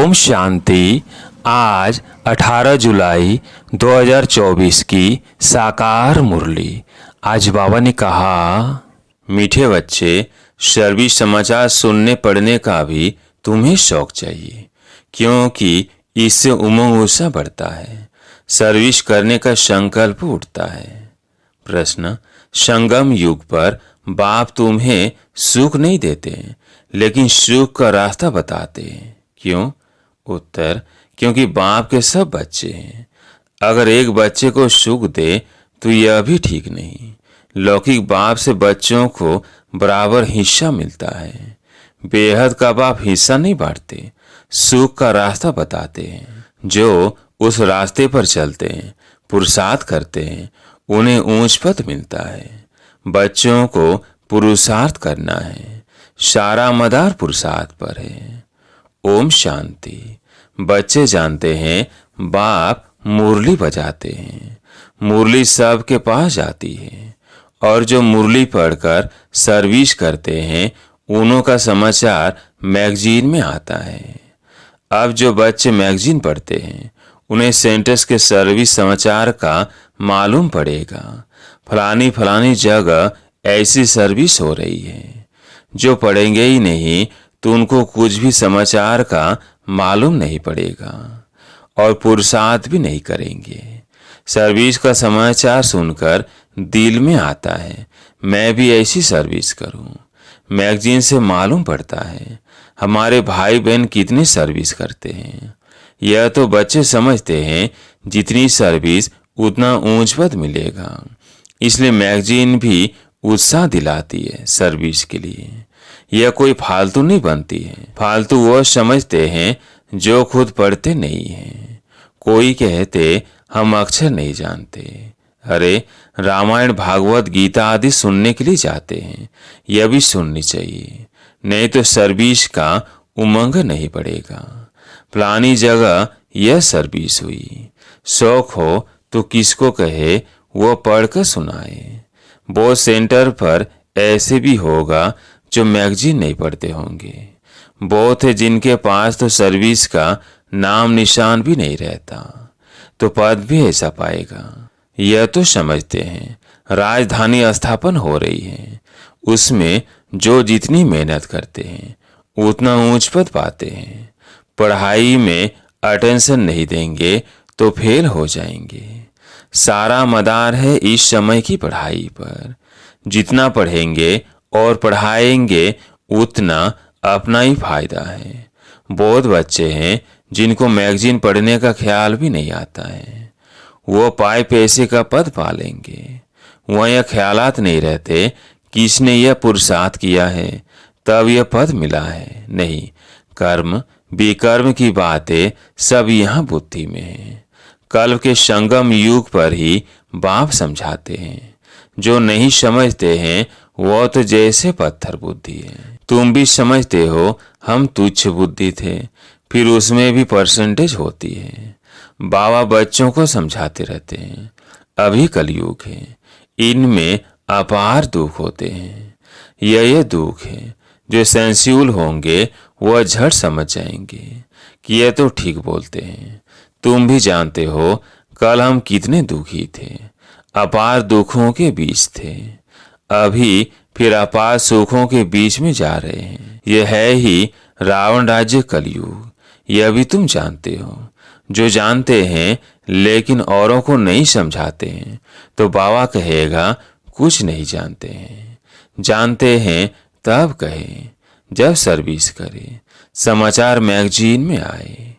ओम शांति। आज 18 जुलाई 2024 की साकार मुरली। आज बाबा ने कहा, मीठे बच्चे, सर्विस समाचार सुनने पढ़ने का भी तुम्हें शौक चाहिए, क्योंकि इससे उमंग उत्साह बढ़ता है, सर्विस करने का संकल्प उठता है। प्रश्न, संगम युग पर बाप तुम्हें सुख नहीं देते, लेकिन सुख का रास्ता बताते हैं। क्यों? उत्तर, क्योंकि बाप के सब बच्चे हैं। अगर एक बच्चे को सुख दे तो यह भी ठीक नहीं। लौकिक बाप से बच्चों को बराबर हिस्सा मिलता है। बेहद का बाप हिस्सा नहीं बांटते, सुख का रास्ता बताते हैं। जो उस रास्ते पर चलते हैं, पुरुषार्थ करते हैं, उन्हें ऊंच पद मिलता है। बच्चों को पुरुषार्थ करना है, सारा मदार पुरुषार्थ पर है। ओम शांति। बच्चे जानते हैं बाप मुरली बजाते हैं, मुरली सबके पास जाती है, और जो मुरली पढ़कर सर्विस करते हैं उन्हों का समाचार मैगजीन में आता है। अब जो बच्चे मैगजीन पढ़ते हैं उन्हें सेंटर्स के सर्विस समाचार का मालूम पड़ेगा, फलानी फलानी जगह ऐसी सर्विस हो रही है। जो पढ़ेंगे ही नहीं तो उनको कुछ भी समाचार का मालूम नहीं पड़ेगा और पुरुषार्थ भी नहीं करेंगे। सर्विस का समाचार सुनकर दिल में आता है, मैं भी ऐसी सर्विस करूं। मैगजीन से मालूम पड़ता है हमारे भाई बहन कितनी सर्विस करते हैं। यह तो बच्चे समझते हैं जितनी सर्विस उतना ऊंच पद मिलेगा, इसलिए मैगजीन भी उत्साह दिलाती है सर्विस के लिए। यह कोई फालतू नहीं बनती है। फालतू वो समझते हैं जो खुद पढ़ते नहीं हैं। कोई कहते हम अक्षर नहीं जानते। अरे, रामायण भागवत गीता आदि सुनने के लिए जाते हैं, यह भी सुननी चाहिए, नहीं तो सर्विस का उमंग नहीं पड़ेगा। फलानी जगह यह सर्विस हुई, शौक हो तो किसको कहे वो पढ़कर सुनाए। वो सेंटर पर ऐसे भी होगा जो मैगजीन नहीं पढ़ते होंगे। बहुत है जिनके पास तो सर्विस का नाम निशान भी नहीं रहता, तो पद भी ऐसा पाएगा। यह तो समझते हैं राजधानी स्थापन हो रही है, उसमें जो जितनी मेहनत करते हैं उतना ऊंच पद पाते हैं। पढ़ाई में अटेंशन नहीं देंगे तो फेल हो जाएंगे। सारा मदार है इस समय की पढ़ाई पर। जितना पढ़ेंगे और पढ़ाएंगे उतना अपना ही फायदा है। बहुत बच्चे हैं जिनको मैगजीन पढ़ने का ख्याल भी नहीं आता है। वो पाए पैसे का पद पा लेंगे, वह यह ख्यालात नहीं रहते किसने यह पुरुषार्थ किया है तब यह पद मिला है। नहीं, कर्म विकर्म की बातें सब यहाँ बुद्धि में है। कल्प के संगम युग पर ही बाप समझाते हैं। जो नहीं समझते हैं वो तो जैसे पत्थर बुद्धि है। तुम भी समझते हो हम तुच्छ बुद्धि थे, फिर उसमें भी परसेंटेज होती है। बाबा बच्चों को समझाते रहते हैं, अभी कलयुग है, इनमें अपार दुख होते हैं। यह दुख है, जो सेंसिबल होंगे वह झट समझ जाएंगे कि यह तो ठीक बोलते हैं। तुम भी जानते हो कल हम कितने दुखी थे, अपार दुखों के बीच थे, अभी फिर अपार सुखों के बीच में जा रहे हैं। यह है ही रावण राज्य कलयुग, यह भी तुम जानते हो। जो जानते हैं लेकिन औरों को नहीं समझाते हैं तो बाबा कहेगा कुछ नहीं जानते हैं। जानते हैं तब कहे जब सर्विस करे, समाचार मैगजीन में आए।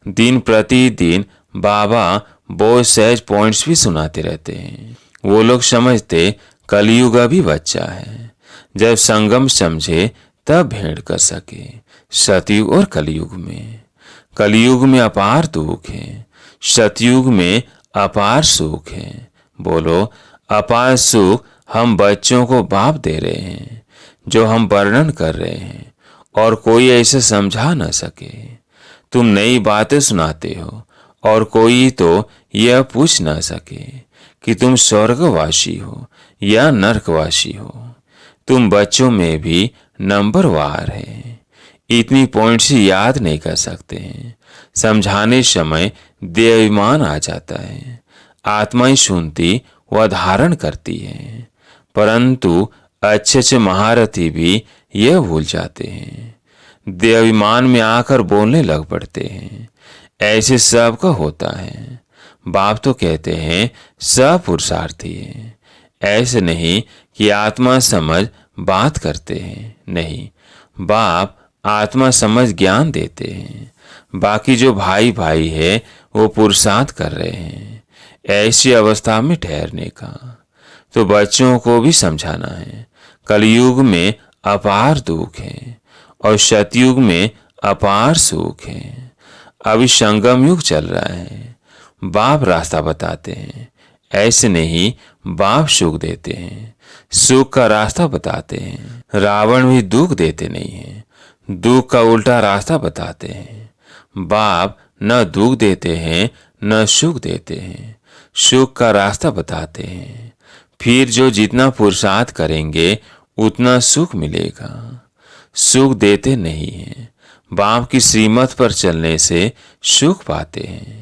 दिन प्रतिदिन बाबा बहुत सहज पॉइंट्स भी सुनाते रहते हैं। वो लोग समझते कलयुग अभी बच्चा है, जब संगम समझे तब भेंट कर सके। सतयुग और कलयुग में, कलयुग में अपार दुख है, सतयुग में अपार सुख है। बोलो, अपार सुख हम बच्चों को बाप दे रहे हैं, जो हम वर्णन कर रहे हैं और कोई ऐसे समझा न सके। तुम नई बातें सुनाते हो और कोई तो यह पूछ ना सके कि तुम स्वर्गवासी हो या नरकवासी हो। तुम बच्चों में भी नंबरवार है। इतनी पॉइंट्स याद नहीं कर सकते हैं। समझाने समय देहाभिमान आ जाता है। आत्मा ही सुनती व धारण करती है, परंतु अच्छे अच्छे महारथी भी यह भूल जाते हैं। देहाभिमान में आकर बोलने लग पड़ते हैं। ऐसे सबका होता है। बाप तो कहते हैं सब पुरुषार्थी है। ऐसे नहीं कि आत्मा समझ बात करते हैं, नहीं, बाप आत्मा समझ ज्ञान देते हैं। बाकी जो भाई भाई है वो पुरुषार्थ कर रहे हैं ऐसी अवस्था में ठहरने का। तो बच्चों को भी समझाना है कलयुग में अपार दुख है और सतयुग में अपार सुख है। अभी संगम युग चल रहा है। बाप रास्ता बताते हैं। ऐसे नहीं, बाप सुख देते हैं, सुख का रास्ता बताते हैं। रावण भी दुख देते नहीं है, दुख का उल्टा रास्ता बताते हैं। बाप न दुख देते हैं न सुख देते हैं, सुख का रास्ता बताते हैं। फिर जो जितना पुरुषार्थ करेंगे उतना सुख मिलेगा। सुख देते नहीं हैं, बाप की श्रीमत पर चलने से सुख पाते हैं।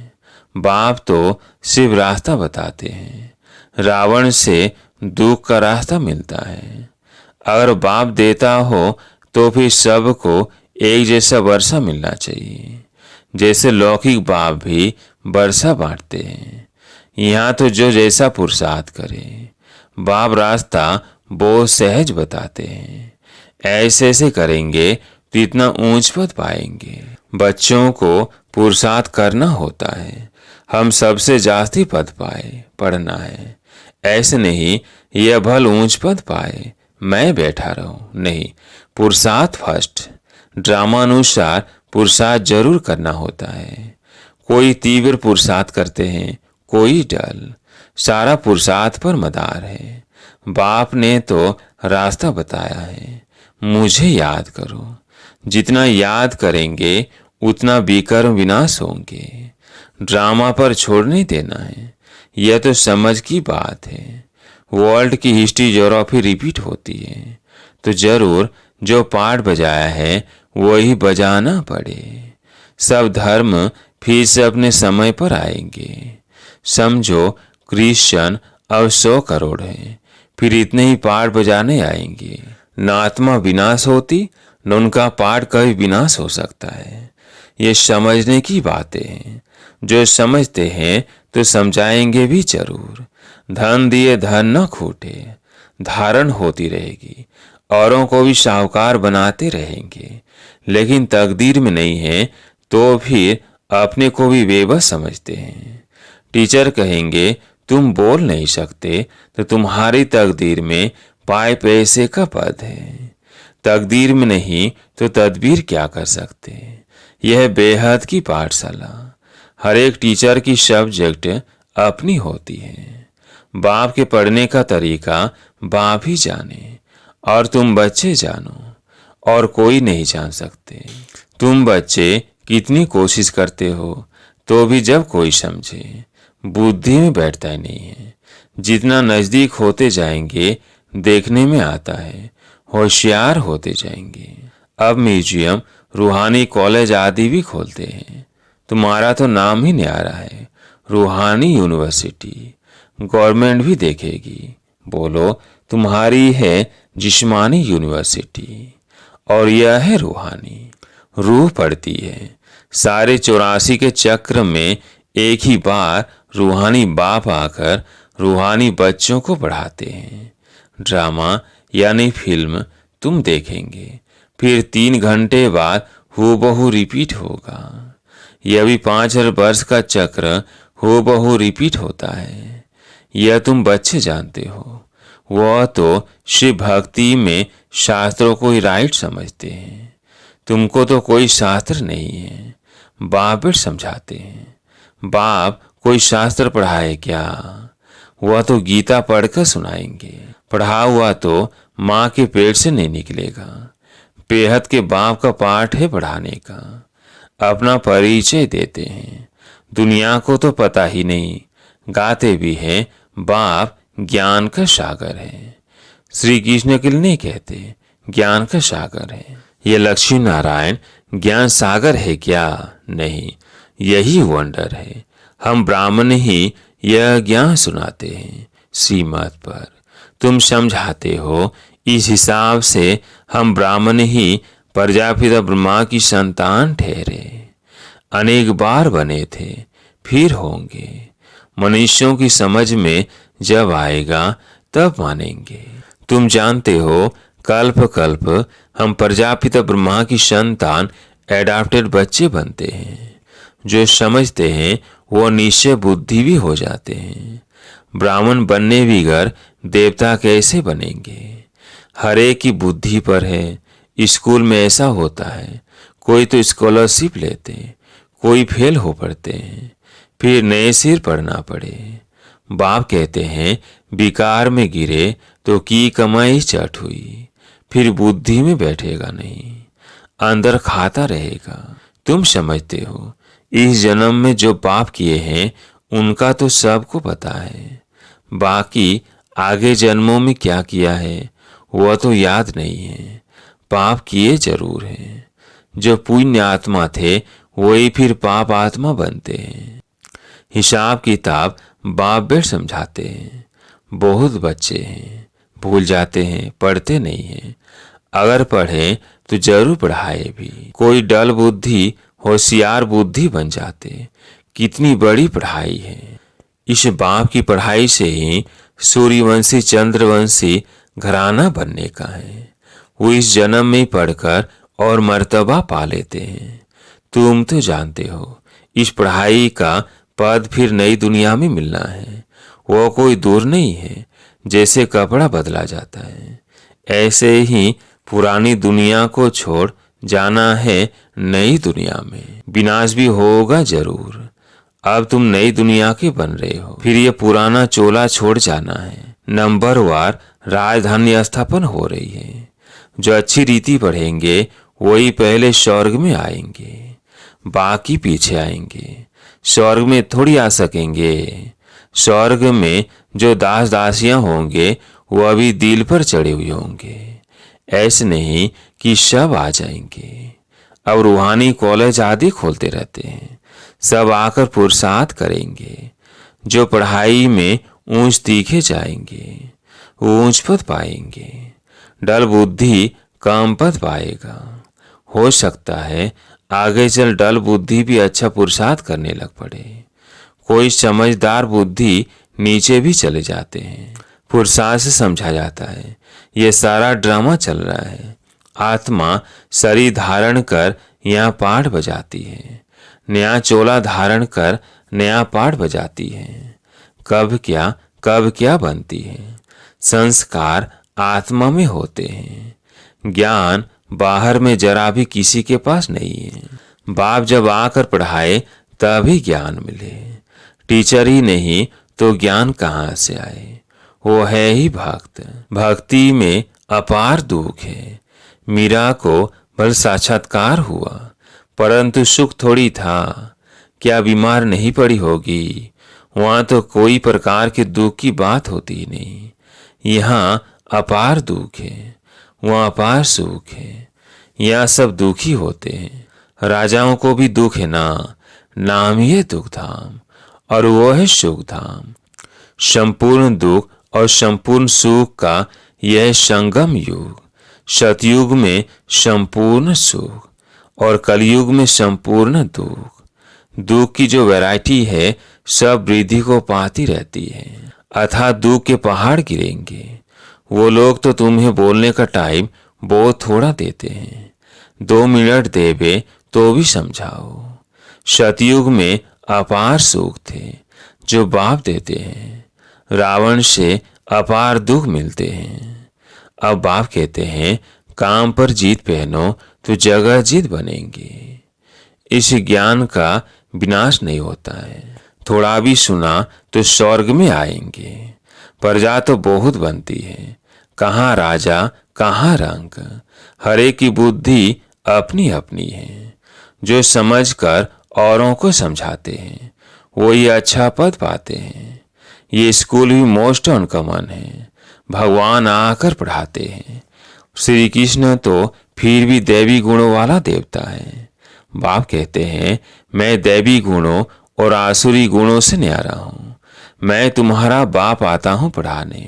बाप तो सिर्फ रास्ता बताते हैं। रावण से दुख का रास्ता मिलता है। अगर बाप देता हो तो फिर सबको एक जैसा वर्षा मिलना चाहिए, जैसे लौकिक बाप भी वर्षा बांटते हैं। यहाँ तो जो जैसा पुरुषार्थ करे, बाप रास्ता बहुत सहज बताते हैं। ऐसे ऐसे करेंगे तो इतना ऊंच पद पाएंगे। बच्चों को पुरुषार्थ करना होता है, हम सबसे जास्ती पद पाए, पढ़ना है। ऐसे नहीं यह भल ऊंच पद पाए मैं बैठा रहूं, नहीं, पुरुषार्थ फर्स्ट। ड्रामानुसार पुरुषार्थ जरूर करना होता है। कोई तीव्र पुरुषार्थ करते हैं, कोई डल, सारा पुरुषार्थ पर मदार है। बाप ने तो रास्ता बताया है, मुझे याद करो। जितना याद करेंगे उतना विकर्म विनाश होंगे। ड्रामा पर छोड़ नहीं देना है। यह तो समझ की बात है। वर्ल्ड की हिस्ट्री ज्योग्राफी रिपीट होती है, तो जरूर जो पाठ बजाया है वही बजाना पड़े। सब धर्म फिर से अपने समय पर आएंगे। समझो क्रिश्चियन अब 100 करोड़ है, फिर इतने ही पाठ बजाने आएंगे। न आत्मा विनाश होती न उनका पाठ कभी विनाश हो सकता है। ये समझने की बातें हैं। जो समझते हैं तो समझाएंगे भी जरूर। धन दिए धन न खूटे, धारण होती रहेगी। औरों को भी साहूकार बनाते रहेंगे, लेकिन तकदीर में नहीं है तो फिर अपने को भी बेबस समझते हैं। टीचर कहेंगे तुम बोल नहीं सकते तो तुम्हारी तकदीर में पाए पैसे का पद है। तकदीर में नहीं तो तदबीर क्या कर सकते। यह बेहद की पाठशाला। हर एक टीचर की सब्जेक्ट अपनी होती है। बाप के पढ़ने का तरीका बाप ही जाने और तुम बच्चे जानो, और कोई नहीं जान सकते। तुम बच्चे कितनी कोशिश करते हो तो भी जब कोई समझे, बुद्धि में बैठता ही नहीं है। जितना नजदीक होते जाएंगे देखने में आता है, होशियार होते जाएंगे। अब म्यूजियम, रूहानी कॉलेज आदि भी खोलते हैं। तुम्हारा तो नाम ही नहीं आ रहा है, रूहानी यूनिवर्सिटी। गवर्नमेंट भी देखेगी, बोलो तुम्हारी है जिस्मानी यूनिवर्सिटी और यह है रूहानी। रूह पड़ती है। सारे 84 के चक्र में एक ही बार रूहानी बाप आकर रूहानी बच्चों को पढ़ाते हैं। ड्रामा यानी फिल्म तुम देखेंगे, फिर 3 घंटे बाद हूबहू रिपीट होगा। यह भी 5000 वर्ष का चक्र हूबहू रिपीट होता है। यह तुम बच्चे जानते हो। वह तो शिव भक्ति में शास्त्रों को ही राइट समझते हैं। तुमको तो कोई शास्त्र नहीं है, बाप भी समझाते हैं। बाप कोई शास्त्र पढ़ाए क्या? वह तो गीता पढ़कर सुनाएंगे। पढ़ा हुआ तो माँ के पेट से नहीं निकलेगा। बेहद के बाप का पाठ है पढ़ाने का। अपना परिचय देते हैं। दुनिया को तो पता ही नहीं, गाते भी हैं बाप ज्ञान का सागर है। श्री कृष्ण के लिए नहीं कहते ज्ञान का सागर है। ये लक्ष्मी नारायण ज्ञान सागर है क्या? नहीं, यही वंडर है। हम ब्राह्मण ही यह ज्ञान सुनाते हैं श्रीमत पर। तुम समझाते हो, इस हिसाब से हम ब्राह्मण ही प्रजापिता ब्रह्मा की संतान ठहरे। अनेक बार बने थे, फिर होंगे। मनुष्यों की समझ में जब आएगा तब मानेंगे। तुम जानते हो, कल्प कल्प हम प्रजापिता ब्रह्मा की संतान एडाप्टेड बच्चे बनते हैं। जो समझते हैं वो निश्चय बुद्धि भी हो जाते हैं। ब्राह्मण बनने बिगर देवता कैसे बनेंगे? हर एक की बुद्धि पर है। स्कूल में ऐसा होता है, कोई तो स्कॉलरशिप लेते, कोई फेल हो पड़ते हैं, फिर नए सिर पढ़ना पड़े। बाप कहते हैं, विकार में गिरे तो की कमाई चट हुई, फिर बुद्धि में बैठेगा नहीं, अंदर खाता रहेगा। तुम समझते हो, इस जन्म में जो पाप किए हैं उनका तो सबको पता है, बाकी आगे जन्मों में क्या किया है वह तो याद नहीं है। पाप किए जरूर हैं। जो पुण्य आत्मा थे वही फिर पाप आत्मा बनते हैं। हिसाब किताब बाप बेट समझाते हैं। बहुत बच्चे हैं, भूल जाते हैं, पढ़ते नहीं हैं। अगर पढ़े तो जरूर पढ़ाए भी। कोई डल बुद्धि होशियार बुद्धि बन जाते। कितनी बड़ी पढ़ाई है। इस बाप की पढ़ाई से ही सूर्यवंशी चंद्रवंशी घराना बनने का है। वो इस जन्म में पढ़कर और मर्तबा पा लेते हैं। तुम तो जानते हो, इस पढ़ाई का पद फिर नई दुनिया में मिलना है। वो कोई दूर नहीं है। जैसे कपड़ा बदला जाता है, ऐसे ही पुरानी दुनिया को छोड़ जाना है नई दुनिया में। विनाश भी होगा जरूर। अब तुम नई दुनिया के बन रहे हो, फिर ये पुराना चोला छोड़ जाना है। नंबरवार राजधानी स्थापन हो रही है। जो अच्छी रीति पढ़ेंगे वही पहले स्वर्ग में आएंगे, बाकी पीछे आएंगे। स्वर्ग में थोड़ी आ सकेंगे। स्वर्ग में जो दास दासियां होंगे वो अभी दिल पर चढ़े हुए होंगे। ऐसे नहीं कि सब आ जाएंगे। अब रूहानी कॉलेज आदि खोलते रहते हैं। सब आकर पुरुषार्थ करेंगे। जो पढ़ाई में ऊंच तीखे जाएंगे वो ऊंच पद पाएंगे। डल बुद्धि कम पद पाएगा। हो सकता है आगे चल डल बुद्धि भी अच्छा पुरुषार्थ करने लग पड़े। कोई समझदार बुद्धि नीचे भी चले जाते हैं। पुरुषार्थ से समझा जाता है ये सारा ड्रामा चल रहा है। आत्मा शरीर धारण कर यहाँ पाठ बजाती है, नया चोला धारण कर नया पाठ बजाती है। कब क्या बनती है। संस्कार आत्मा में होते हैं। ज्ञान बाहर में जरा भी किसी के पास नहीं है। बाप जब आकर पढ़ाए तभी ज्ञान मिले। टीचर ही नहीं तो ज्ञान कहाँ से आए। वो है ही भक्त। भक्ति में अपार दुख है। मीरा को भल साक्षात्कार हुआ, परंतु सुख थोड़ी था। क्या बीमार नहीं पड़ी होगी? वहां तो कोई प्रकार के दुख की बात होती नहीं। यहाँ अपार दुख है, वहाँ अपार सुख है। यहाँ सब दुखी होते हैं। राजाओं को भी दुख है ना, नाम ही है दुख धाम और वो है सुख धाम। संपूर्ण दुख और संपूर्ण सुख का यह संगम युग। सतयुग में संपूर्ण सुख और कलयुग में संपूर्ण दुख। दुख की जो वैरायटी है सब वृद्धि को पाती रहती है। अथात दुख के पहाड़ गिरेंगे। वो लोग तो तुम्हें बोलने का टाइम बहुत थोड़ा देते हैं। 2 मिनट देवे तो भी समझाओ। सतयुग में अपार सुख थे जो बाप देते हैं। रावण से अपार दुख मिलते हैं। अब बाप कहते हैं काम पर जीत पहनो तो जगह जीत बनेंगे। इस ज्ञान का विनाश नहीं होता है। थोड़ा भी सुना तो स्वर्ग में आएंगे। प्रजा तो बहुत बनती है। कहाँ राजा कहाँ रंक। हरे की बुद्धि अपनी अपनी है। जो समझकर औरों को समझाते हैं वही अच्छा पद पाते हैं। ये स्कूल भी मोस्ट अनकॉमन है। भगवान आकर पढ़ाते हैं। श्री कृष्ण तो फिर भी दैवी गुणों वाला देवता है। बाप कहते हैं, मैं दैवी गुणों और आसुरी गुणों से न्यारा हूँ। मैं तुम्हारा बाप आता हूँ पढ़ाने।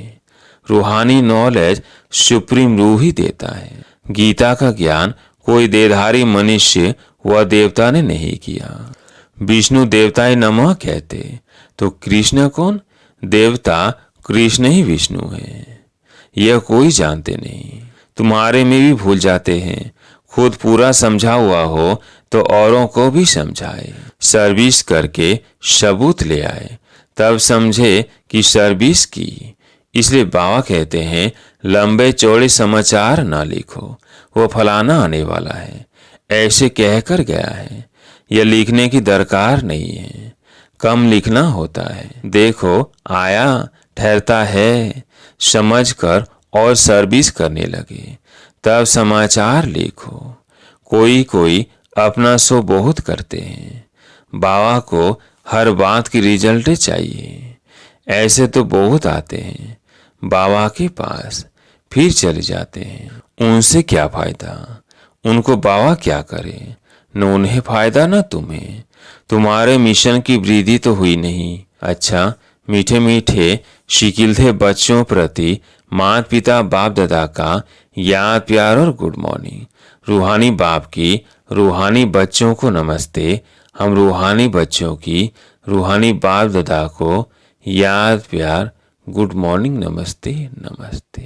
रूहानी नॉलेज सुप्रीम रूह ही देता है। गीता का ज्ञान कोई देहधारी मनुष्य व देवता ने नहीं किया। विष्णु देवताए नमः कहते तो कृष्ण कौन? देवता कृष्ण ही विष्णु है। यह कोई जानते नहीं। तुम्हारे में भी भूल जाते हैं। खुद पूरा समझा हुआ हो तो औरों को भी समझाए। सर्विस करके सबूत ले आए, तब समझे कि सर्विस की। इसलिए बाबा कहते हैं, लंबे चौड़े समाचार ना लिखो, वो फलाना आने वाला है, ऐसे कहकर गया है। यह लिखने की दरकार नहीं है, कम लिखना होता है। देखो आया, ठहरता है, समझकर और सर्विस करने लगे, तब समाचार लिखो। कोई अपना सो बहुत करते हैं। बाबा को हर बात की रिजल्ट चाहिए। ऐसे तो बहुत आते हैं बाबा के पास, फिर चले जाते हैं। उनसे क्या फायदा? उनको बाबा क्या करे? न उन्हें फायदा न तुम्हें। तुम्हारे मिशन की वृद्धि तो हुई नहीं। अच्छा, मीठे मीठे शिकिलते बच्चों प्रति माता पिता बाप दादा का याद प्यार और गुड मॉर्निंग। रूहानी बाप की रूहानी बच्चों को नमस्ते। हम रूहानी बच्चों की रूहानी बाप दादा को याद प्यार गुड मॉर्निंग नमस्ते नमस्ते।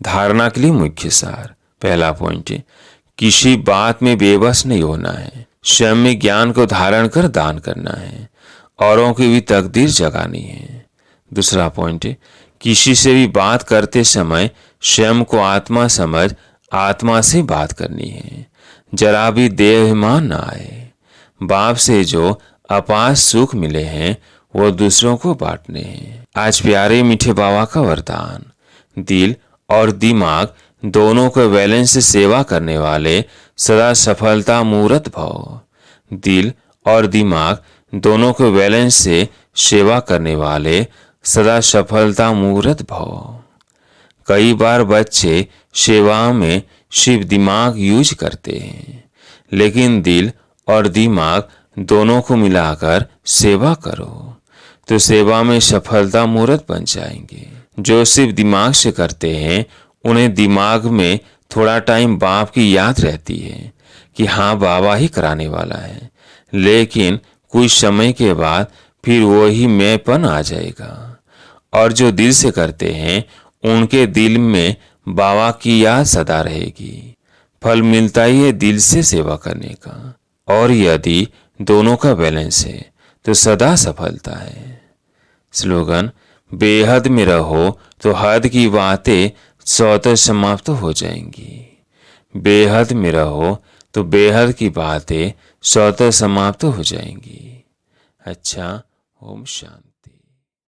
धारणा के लिए मुख्य सार। पहला पॉइंट, किसी बात में बेबस नहीं होना है। स्वयं में ज्ञान को धारण कर दान करना है। औरों की भी तकदीर जगानी है। दूसरा पॉइंट, किसी से भी बात करते समय स्वयं को आत्मा समझ आत्मा से बात करनी है। जरा भी देहाभिमान न आए। बाप से जो अपार सुख मिले हैं वो दूसरों को बांटने हैं। आज प्यारे मीठे बाबा का वरदान, दिल और दिमाग दोनों को बैलेंस से सेवा करने वाले सदा सफलता मूर्त भव। दिल और दिमाग दोनों को बैलेंस से सेवा करने वाले सदा सफलता मूर्त भव। कई बार बच्चे सेवा में सिर्फ दिमाग यूज करते हैं, लेकिन दिल और दिमाग दोनों को मिलाकर सेवा करो तो सेवा में सफलता मूर्त बन जाएंगे। जो सिर्फ दिमाग से करते हैं उन्हें दिमाग में थोड़ा टाइम बाप की याद रहती है कि हाँ बाबा ही कराने वाला है, लेकिन कुछ समय के बाद फिर वही मैंपन आ जाएगा। और जो दिल से करते हैं उनके दिल में बाबा की याद सदा रहेगी। फल मिलता ही है दिल से सेवा करने का। और यदि दोनों का बैलेंस है तो सदा सफलता है। स्लोगन, बेहद में रहो तो हद की बातें स्वतः समाप्त हो जाएंगी। बेहद में रहो तो बेहद की बातें स्वतः समाप्त हो जाएंगी। अच्छा, ओम शांति।